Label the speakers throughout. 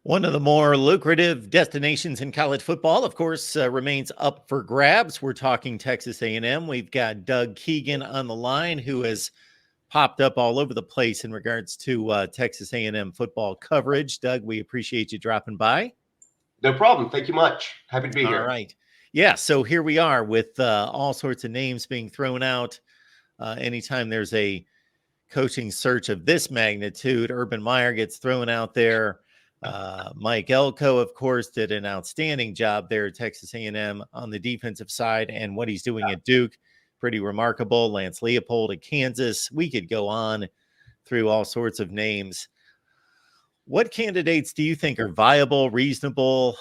Speaker 1: One of the more lucrative destinations in college football, of course, remains up for grabs. We're talking Texas A&M. We've got Doug Keegan on the line, who has popped up all over the place in regards to Texas A&M football coverage. Doug, we appreciate you dropping by.
Speaker 2: No problem. Thank you much. Happy to be here.
Speaker 1: All right. Yeah, so here we are with all sorts of names being thrown out. Anytime there's a coaching search of this magnitude, Urban Meyer gets thrown out there. Mike Elko, of course, did an outstanding job there at Texas A&M on the defensive side, and what he's doing at Duke, pretty remarkable. Lance Leopold at Kansas. We could go on through all sorts of names. What candidates do you think are viable, reasonable?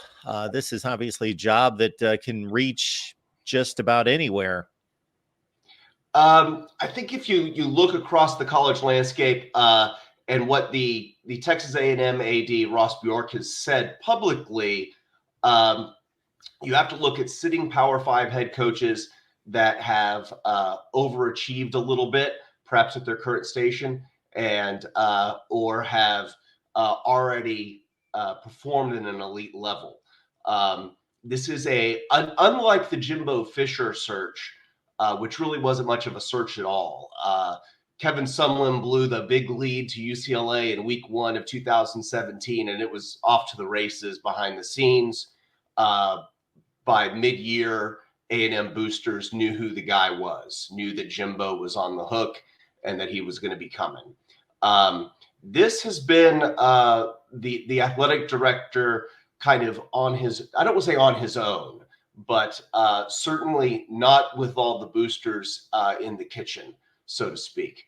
Speaker 1: This is obviously a job that can reach just about anywhere.
Speaker 2: I think if you look across the college landscape and what the Texas A&M AD Ross Bjork has said publicly, you have to look at sitting Power 5 head coaches that have overachieved a little bit, perhaps at their current station, and or have already performed in an elite level. This is unlike the Jimbo Fisher search, which really wasn't much of a search at all. Kevin Sumlin blew the big lead to UCLA in week 1 of 2017, and it was off to the races behind the scenes. By mid-year, A&M boosters knew who the guy was, knew that Jimbo was on the hook and that he was going to be coming. This has been the athletic director kind of on his, I don't want to say on his own, but certainly not with all the boosters in the kitchen, so to speak.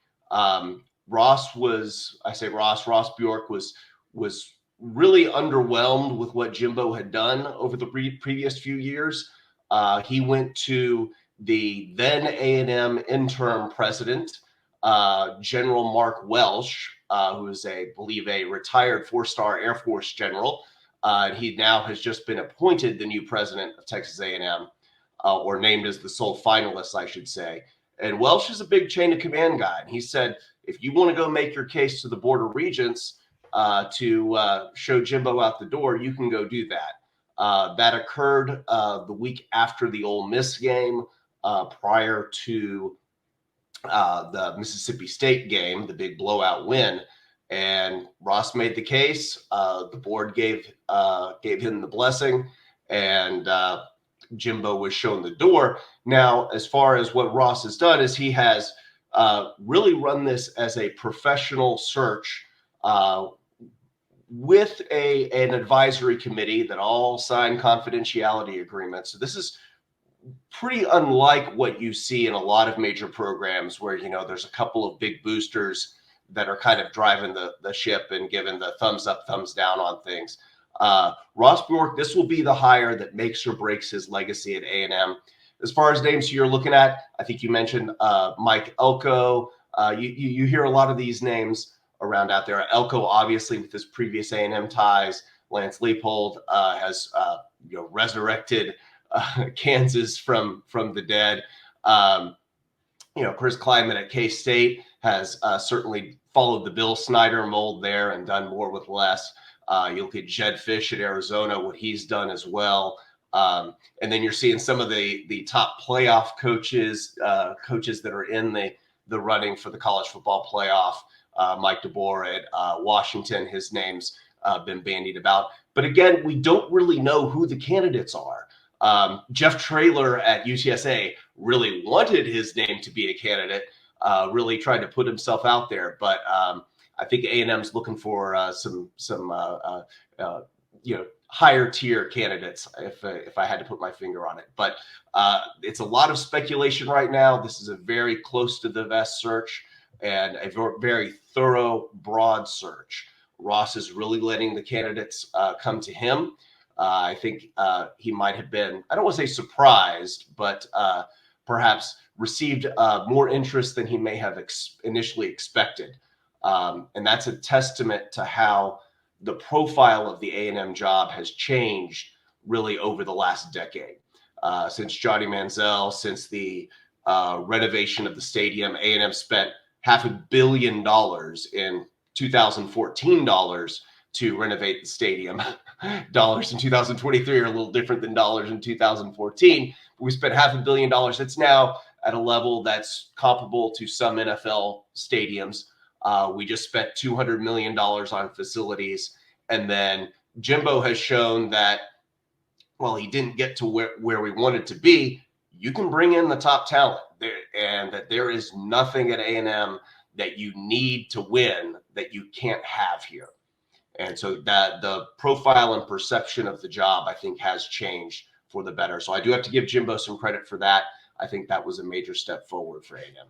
Speaker 2: Ross Bjork was really underwhelmed with what Jimbo had done over the previous few years. He went to the then A&M interim president, General Mark Welsh, who is I believe a retired 4-star Air Force general. He now has just been appointed the new president of Texas A&M, or named as the sole finalist, I should say. And Welsh is a big chain of command guy. And he said, if you want to go make your case to the Board of Regents to show Jimbo out the door, you can go do that. That occurred the week after the Ole Miss game, prior to the Mississippi State game, the big blowout win. And Ross made the case. The board gave him the blessing, and Jimbo was shown the door. Now, as far as what Ross has done, is he has really run this as a professional search with an advisory committee that all sign confidentiality agreements. So this is pretty unlike what you see in a lot of major programs where, there's a couple of big boosters that are kind of driving the ship and giving the thumbs up, thumbs down on things. Ross Bjork, this will be the hire that makes or breaks his legacy at A&M. As far as names you're looking at, I think you mentioned Mike Elko. You hear a lot of these names around out there. Elko, obviously, with his previous A&M ties. Lance Leopold has resurrected Kansas from the dead. Chris Kleiman at K-State has certainly followed the Bill Snyder mold there and done more with less. You look at Jed Fish at Arizona, what he's done as well. And then you're seeing some of the top playoff coaches that are in the running for the college football playoff. Mike DeBoer at Washington, his name's been bandied about. But again, we don't really know who the candidates are. Jeff Traylor at UTSA really wanted his name to be a candidate, really tried to put himself out there. But I think A&M's looking for some higher tier candidates, if I had to put my finger on it. But it's a lot of speculation right now. This is a very close to the vest search and a very thorough, broad search. Ross is really letting the candidates come to him. I think he might have been, I don't want to say surprised, but perhaps received more interest than he may have initially expected. And that's a testament to how the profile of the A&M job has changed really over the last decade. Since Johnny Manziel, since the renovation of the stadium, A&M spent $500 million in 2014 dollars to renovate the stadium. Dollars in 2023 are a little different than dollars in 2014. We spent $500 million. It's now at a level that's comparable to some NFL stadiums. We just spent $200 million on facilities. And then Jimbo has shown that, while he didn't get to where we wanted to be, you can bring in the top talent there, and that there is nothing at A&M that you need to win that you can't have here. And so that the profile and perception of the job, I think, has changed for the better. So I do have to give Jimbo some credit for that. I think that was a major step forward for A&M.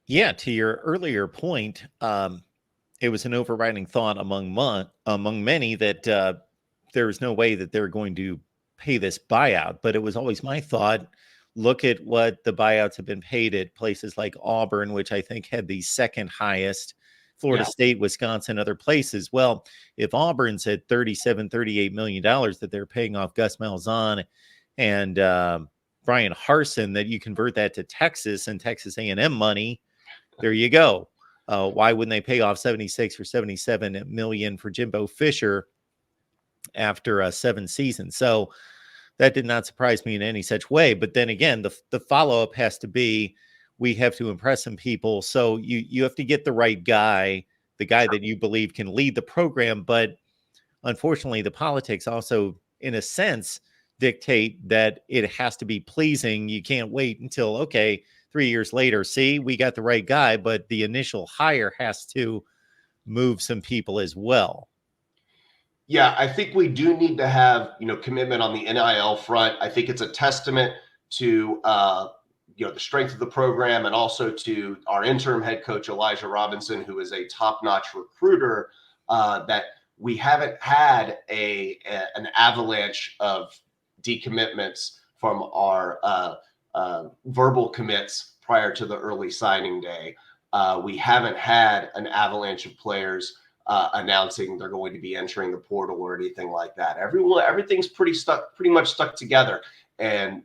Speaker 1: Yeah, to your earlier point, it was an overriding thought among many that there is no way that they're going to pay this buyout. But it was always my thought, look at what the buyouts have been paid at places like Auburn, which I think had the second highest, Florida State, Wisconsin, other places. Well, if Auburn's at $38 million that they're paying off Gus Malzahn and Brian Harsin, that you convert that to Texas and Texas A&M money, there you go. Why wouldn't they pay off 76 or 77 million for Jimbo Fisher after 7 seasons? So that did not surprise me in any such way. But then again, the follow-up has to be, we have to impress some people. So you have to get the right guy, the guy that you believe can lead the program. But unfortunately, the politics also, in a sense, dictate that it has to be pleasing. You can't wait until, okay, 3 years later, see, we got the right guy, but the initial hire has to move some people as well.
Speaker 2: Yeah, I think we do need to have, commitment on the NIL front. I think it's a testament to, the strength of the program, and also to our interim head coach, Elijah Robinson, who is a top-notch recruiter, that we haven't had an avalanche of decommitments from our verbal commits prior to the early signing day. We haven't had an avalanche of players announcing they're going to be entering the portal or anything like that. Everything's pretty much stuck together. And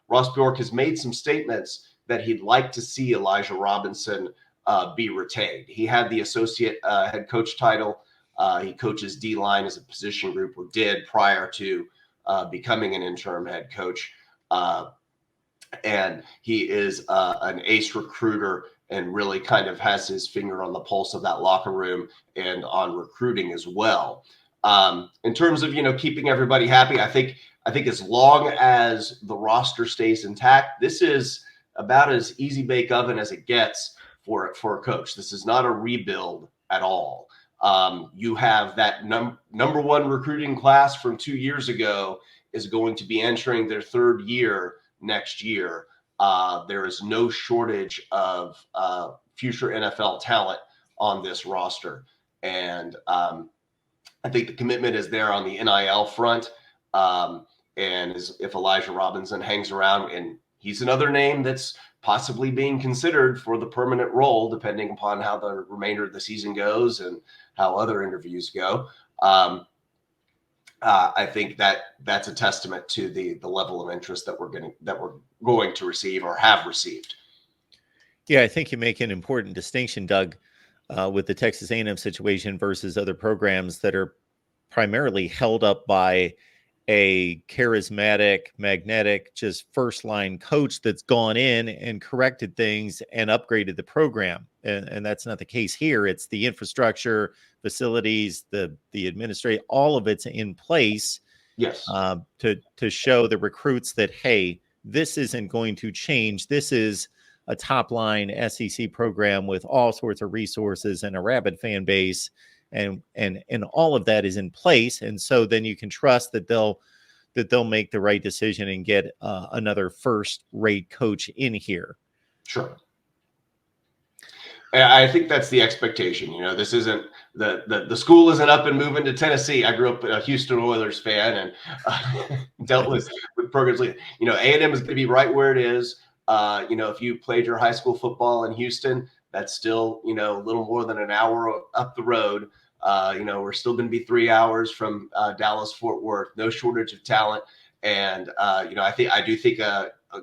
Speaker 2: Ross Bjork has made some statements that he'd like to see Elijah Robinson be retained. He had the associate head coach title. He coaches D-line as a position group, or did, prior to becoming an interim head coach. And he is an ace recruiter, and really kind of has his finger on the pulse of that locker room and on recruiting as well. In terms of, keeping everybody happy, I think as long as the roster stays intact, this is about as easy bake oven as it gets for a coach. This is not a rebuild at all. You have that number one recruiting class from 2 years ago is going to be entering their third year next year. There is no shortage of future NFL talent on this roster. And I think the commitment is there on the NIL front. And if Elijah Robinson hangs around, and he's another name that's possibly being considered for the permanent role, depending upon how the remainder of the season goes and how other interviews go. I think that's a testament to the level of interest that we're going to receive, or have received.
Speaker 1: Yeah, I think you make an important distinction, Doug, with the Texas A&M situation versus other programs that are primarily held up by a charismatic, magnetic, just first-line coach that's gone in and corrected things and upgraded the program. And that's not the case here. It's the infrastructure, facilities, the administration, all of it's in place.
Speaker 2: Yes.
Speaker 1: To show the recruits that, hey, this isn't going to change. This is a top-line SEC program with all sorts of resources and a rabid fan base. And all of that is in place, and so then you can trust that they'll make the right decision and get another first-rate coach in here.
Speaker 2: Sure, and I think that's the expectation. This isn't the school isn't up and moving to Tennessee. I grew up a Houston Oilers fan and dealt with programs like A&M is going to be right where it is. If you played your high school football in Houston, that's still, a little more than an hour up the road. We're still going to be 3 hours from Dallas, Fort Worth. No shortage of talent. And, I do think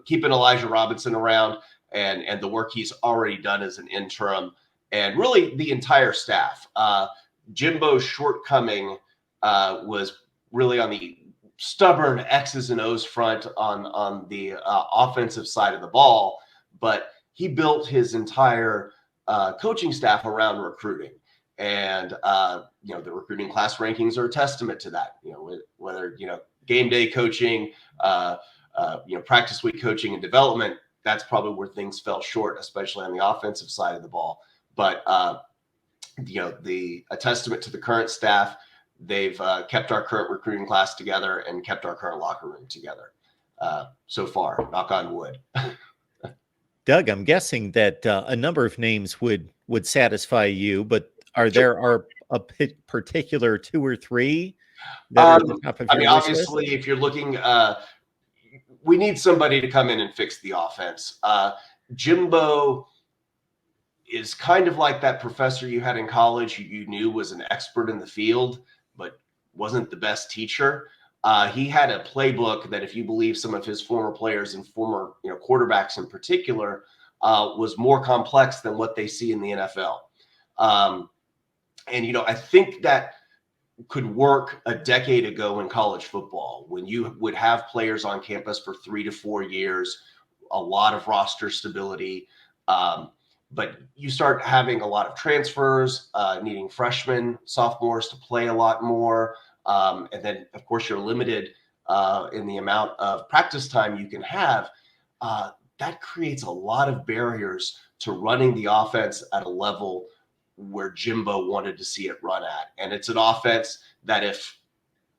Speaker 2: keeping Elijah Robinson around and the work he's already done as an interim, and really the entire staff. Jimbo's shortcoming was really on the stubborn X's and O's front on the offensive side of the ball, but he built his entire coaching staff around recruiting. And, the recruiting class rankings are a testament to that, whether, game day coaching, practice week coaching and development, that's probably where things fell short, especially on the offensive side of the ball. But, a testament to the current staff, they've kept our current recruiting class together and kept our current locker room together so far, knock on wood.
Speaker 1: Doug, I'm guessing that a number of names would satisfy you, but there a particular 2 or 3 that are at the top of your wish
Speaker 2: obviously,
Speaker 1: list?
Speaker 2: if you're looking, we need somebody to come in and fix the offense. Jimbo is kind of like that professor you had in college you knew was an expert in the field, but wasn't the best teacher. He had a playbook that, if you believe some of his former players and former quarterbacks in particular, was more complex than what they see in the NFL. And I think that could work a decade ago in college football, when you would have players on campus for 3 to 4 years, a lot of roster stability. But you start having a lot of transfers, needing freshmen, sophomores to play a lot more. And then, of course, you're limited in the amount of practice time you can have. That creates a lot of barriers to running the offense at a level where Jimbo wanted to see it run at. And it's an offense that, if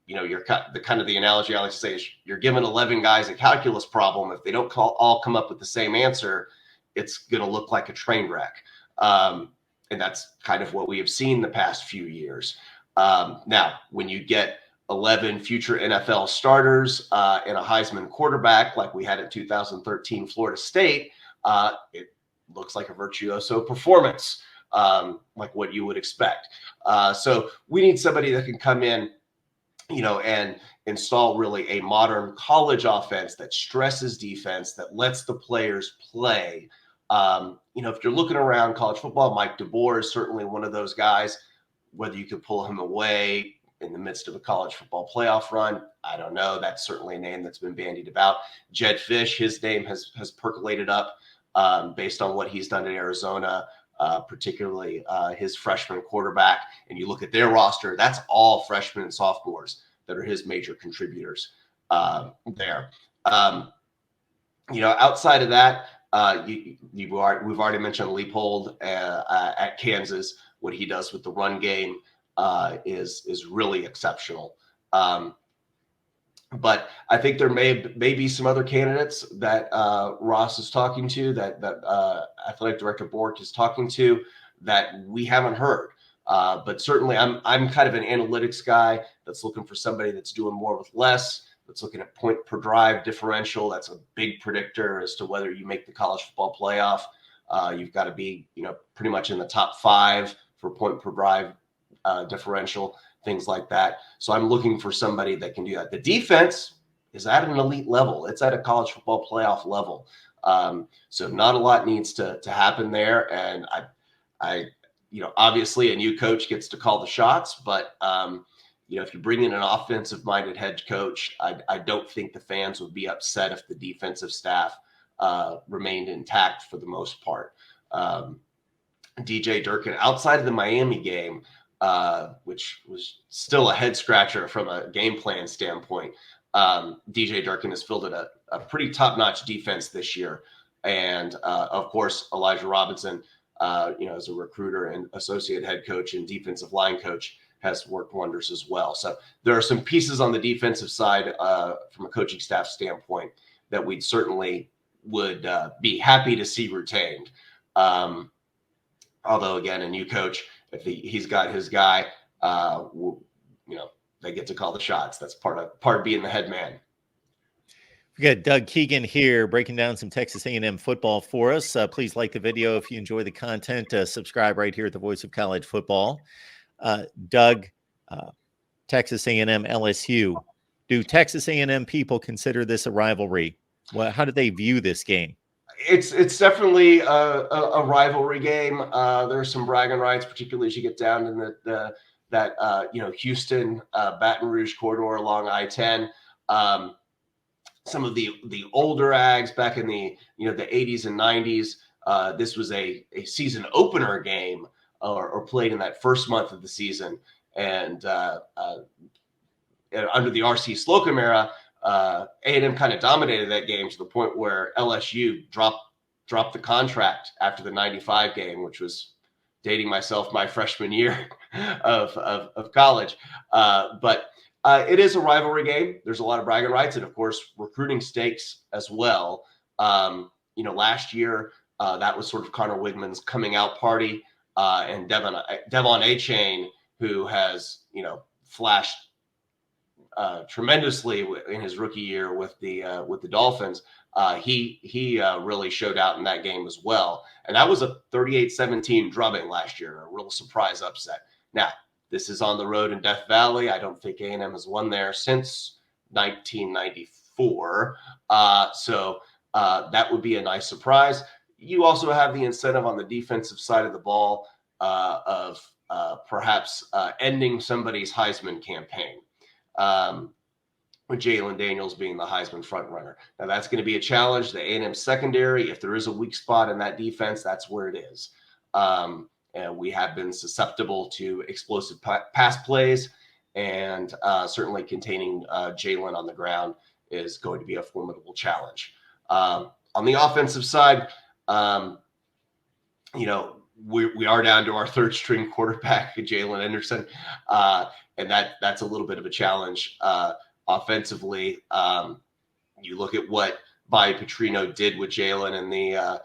Speaker 2: you're the analogy I like to say is, you're given 11 guys a calculus problem, if they don't all come up with the same answer, it's going to look like a train wreck. And that's kind of what we have seen the past few years. Now, when you get 11 future NFL starters and a Heisman quarterback like we had in 2013 Florida State, it looks like a virtuoso performance, like what you would expect. So we need somebody that can come in, and install really a modern college offense that stresses defense, that lets the players play. If you're looking around college football, Mike DeBoer is certainly one of those guys. Whether you could pull him away in the midst of a college football playoff run, I don't know. That's certainly a name that's been bandied about. Jedd Fisch, his name has percolated up based on what he's done in Arizona, particularly his freshman quarterback. And you look at their roster, that's all freshmen and sophomores that are his major contributors there. Outside of that, we've already mentioned Leipold at Kansas. What he does with the run game is really exceptional. But I think there may be some other candidates that Ross is talking to, that Athletic Director Bork is talking to, that we haven't heard. But certainly I'm kind of an analytics guy that's looking for somebody that's doing more with less, that's looking at point per drive differential. That's a big predictor as to whether you make the college football playoff. You've got to be, pretty much in the top 5 for point per drive differential, things like that. So I'm looking for somebody that can do that. The defense is at an elite level. It's at a college football playoff level. So not a lot needs to happen there. And I obviously a new coach gets to call the shots, but if you bring in an offensive-minded head coach, I don't think the fans would be upset if the defensive staff remained intact for the most part. DJ Durkin, outside of the Miami game, which was still a head-scratcher from a game plan standpoint, DJ Durkin has fielded a pretty top-notch defense this year. And, of course, Elijah Robinson, as a recruiter and associate head coach and defensive line coach, has worked wonders as well. So there are some pieces on the defensive side from a coaching staff standpoint that we'd certainly would be happy to see retained. Although, again, a new coach, if he's got his guy, they get to call the shots. That's part of being the head man.
Speaker 1: We got Doug Keegan here breaking down some Texas A&M football for us. Please like the video if you enjoy the content. Subscribe right here at the Voice of College Football. Doug, Texas A&M, LSU. Do Texas A&M people consider this a rivalry? How do they view this game?
Speaker 2: It's definitely a rivalry game. There's some bragging rights, particularly as you get down in the Houston, Baton Rouge corridor along I-10. Some of the older Ags back in the 80s and 90s. This was a season opener game or played in that first month of the season, and under the R.C. Slocum era, A&M kind of dominated that game to the point where LSU dropped the contract after the 95 game, which was dating myself my freshman year of college. But it is a rivalry game. There's a lot of bragging rights and, of course, recruiting stakes as well. Last year, that was sort of Connor Wigman's coming out party, and Devon A-Chain, who has, flashed tremendously in his rookie year with the Dolphins. He really showed out in that game as well. And that was a 38-17 drubbing last year, a real surprise upset. Now, this is on the road in Death Valley. I don't think A&M has won there since 1994. So that would be a nice surprise. You also have the incentive on the defensive side of the ball of perhaps ending somebody's Heisman campaign. With Jalen Daniels being the Heisman frontrunner. Now, that's going to be a challenge. The A&M secondary, if there is a weak spot in that defense, that's where it is. And we have been susceptible to explosive pass plays, and certainly containing Jalen on the ground is going to be a formidable challenge. On the offensive side, we are down to our third string quarterback, Jalen Anderson, and that's a little bit of a challenge. Offensively, you look at what Bobby Petrino did with Jalen in the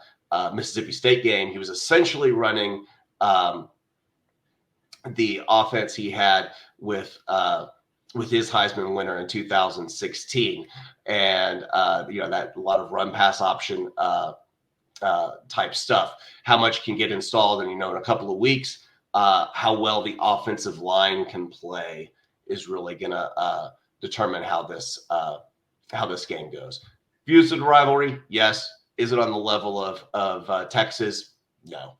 Speaker 2: Mississippi State game. He was essentially running the offense he had with his Heisman winner in 2016, and that a lot of run pass option type stuff. How much can get installed, and in a couple of weeks, how well the offensive line can play is really gonna determine how this game goes. Views of the rivalry, yes. Is it on the level of Texas? No.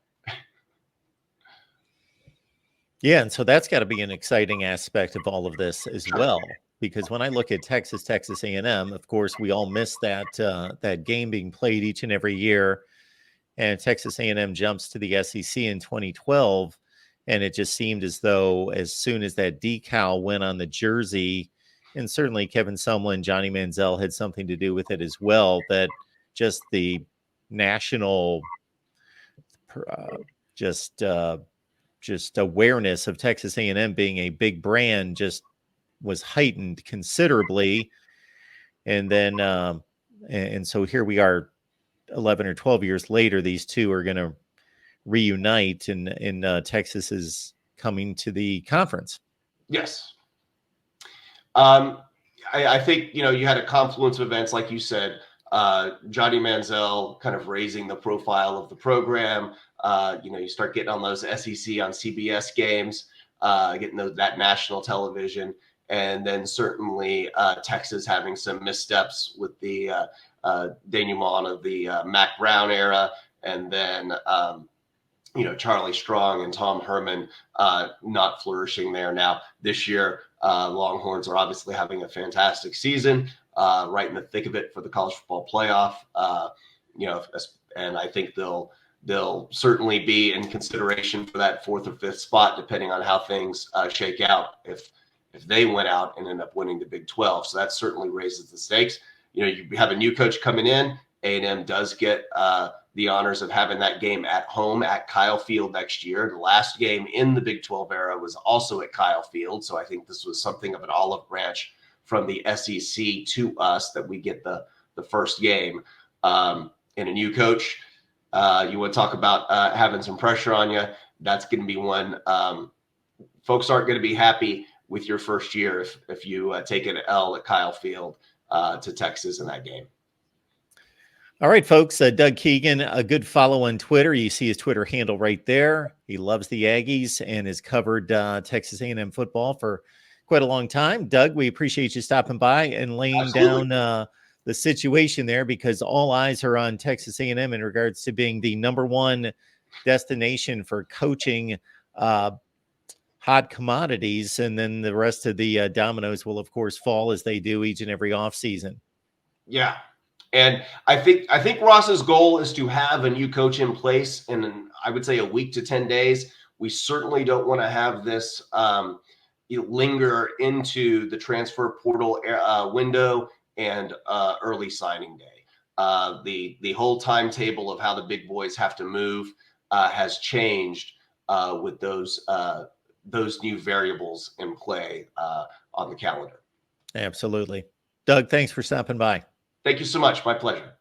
Speaker 1: Yeah, and so that's got to be an exciting aspect of all of this as well, because when I look at Texas A&M, of course, we all miss that game being played each and every year, and Texas A&M jumps to the SEC in 2012, and it just seemed as though as soon as that decal went on the jersey, and certainly Kevin Sumlin, Johnny Manziel had something to do with it as well, that just the national just awareness of Texas A&M being a big brand just was heightened considerably. And then and so here we are 11 or 12 years later, these two are going to reunite, and Texas is coming to the conference.
Speaker 2: Yes. I think, you had a confluence of events, like you said, Johnny Manziel kind of raising the profile of the program. You start getting on those SEC on CBS games, getting that national television, and then certainly Texas having some missteps with the denouement of the Mac Brown era, and then Charlie Strong and Tom Herman not flourishing there. Now this year, Longhorns are obviously having a fantastic season, right in the thick of it for the college football playoff. And I think they'll certainly be in consideration for that fourth or fifth spot, depending on how things shake out. If they went out and end up winning the Big 12, so that certainly raises the stakes. You have a new coach coming in. A&M does get the honors of having that game at home at Kyle Field next year. The last game in the Big 12 era was also at Kyle Field, so I think this was something of an olive branch from the SEC to us that we get the first game. And a new coach, you want to talk about having some pressure on you, that's going to be one. Folks aren't going to be happy with your first year if you take an L at Kyle Field to Texas in that game.
Speaker 1: All right, folks. Doug Keegan, a good follow on Twitter. You see his Twitter handle right there. He loves the Aggies and has covered Texas A&M football for quite a long time. Doug, we appreciate you stopping by and laying down the situation there, because all eyes are on Texas A&M in regards to being the number one destination for coaching hot commodities, and then the rest of the dominoes will, of course, fall as they do each and every offseason.
Speaker 2: Yeah. And I think Ross's goal is to have a new coach in place in, I would say, a week to 10 days. We certainly don't want to have this linger into the transfer portal window and early signing day. The whole timetable of how the big boys have to move has changed with those new variables in play on the calendar.
Speaker 1: Absolutely. Doug, thanks for stopping by.
Speaker 2: Thank you so much. My pleasure.